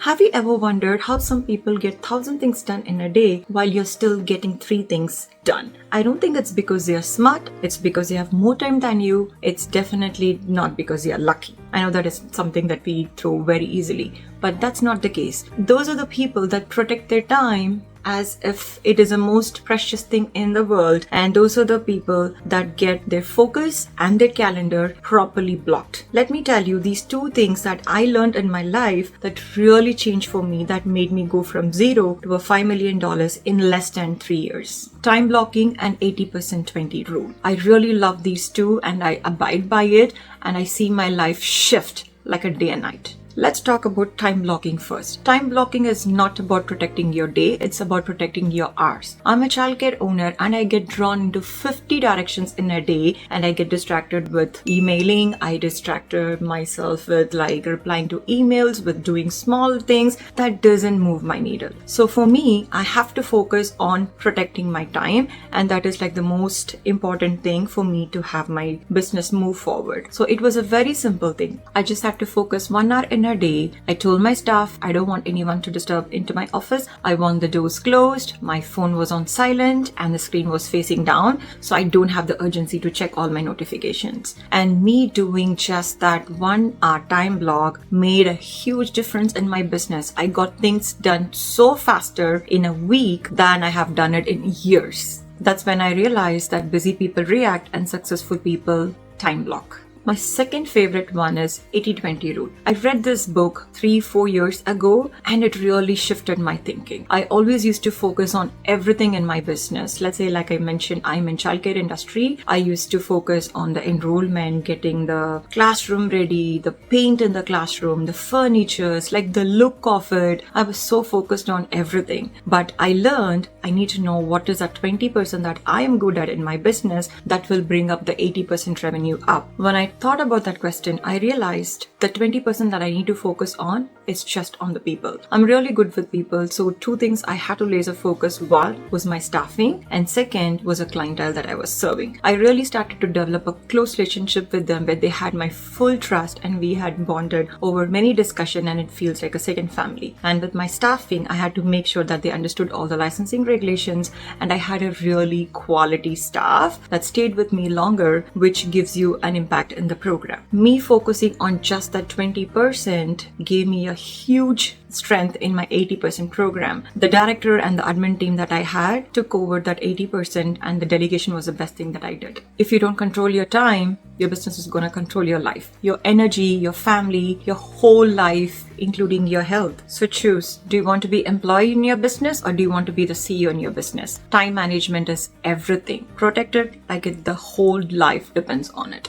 Have you ever wondered how some people get 1,000 things done in a day while you're still getting 3 things done? I don't think it's because they are smart, it's because they have more time than you. It's definitely not because they are lucky. I know that is something that we throw very easily, but that's not the case. Those are the people that protect their time as if it is the most precious thing in the world, and those are the people that get their focus and their calendar properly blocked. Let me tell you these 2 things that I learned in my life that really changed for me, that made me go from zero to a $5 million in less than 3 years. Time blocking and 80% 20 rule. I really love these 2 and I abide by it, and I see my life shift like a day and night. Let's talk about time blocking first. Time blocking is not about protecting your day, it's about protecting your hours. I'm a childcare owner and I get drawn into 50 directions in a day, and I get distracted with emailing. I distracted myself with replying to emails, with doing small things that doesn't move my needle. So for me, I have to focus on protecting my time, and that is the most important thing for me to have my business move forward. So it was a very simple thing. I just had to focus 1 hour in a day. I told my staff I don't want anyone to disturb into my office. I want the doors closed, my phone was on silent, and the screen was facing down, so I don't have the urgency to check all my notifications. And me doing just that 1 hour time block made a huge difference in my business. I got things done so faster in a week than I have done it in years. That's when I realized that busy people react and successful people time block. My second favorite one is 80-20 rule. I read this book 3-4 years ago and it really shifted my thinking. I always used to focus on everything in my business. Let's say, like I mentioned, I'm in childcare industry. I used to focus on the enrollment, getting the classroom ready, the paint in the classroom, the furnitures, the look of it. I was so focused on everything. But I learned I need to know what is that 20% that I am good at in my business that will bring up the 80% revenue up. When I thought about that question, I realized the 20% that I need to focus on is just on the people. I'm really good with people, so 2 things I had to laser focus. One was my staffing, and second was a clientele that I was serving. I really started to develop a close relationship with them where they had my full trust and we had bonded over many discussions, and it feels like a second family. And with my staffing, I had to make sure that they understood all the licensing regulations, and I had a really quality staff that stayed with me longer, which gives you an impact in the program. Me focusing on just that 20% gave me a huge strength in my 80% program. The director and the admin team that I had took over that 80%, and the delegation was the best thing that I did. If you don't control your time, your business is going to control your life, your energy, your family, your whole life, including your health. So choose. Do you want to be employee in your business, or do you want to be the CEO in your business? Time management is everything. Protect it like the whole life depends on it.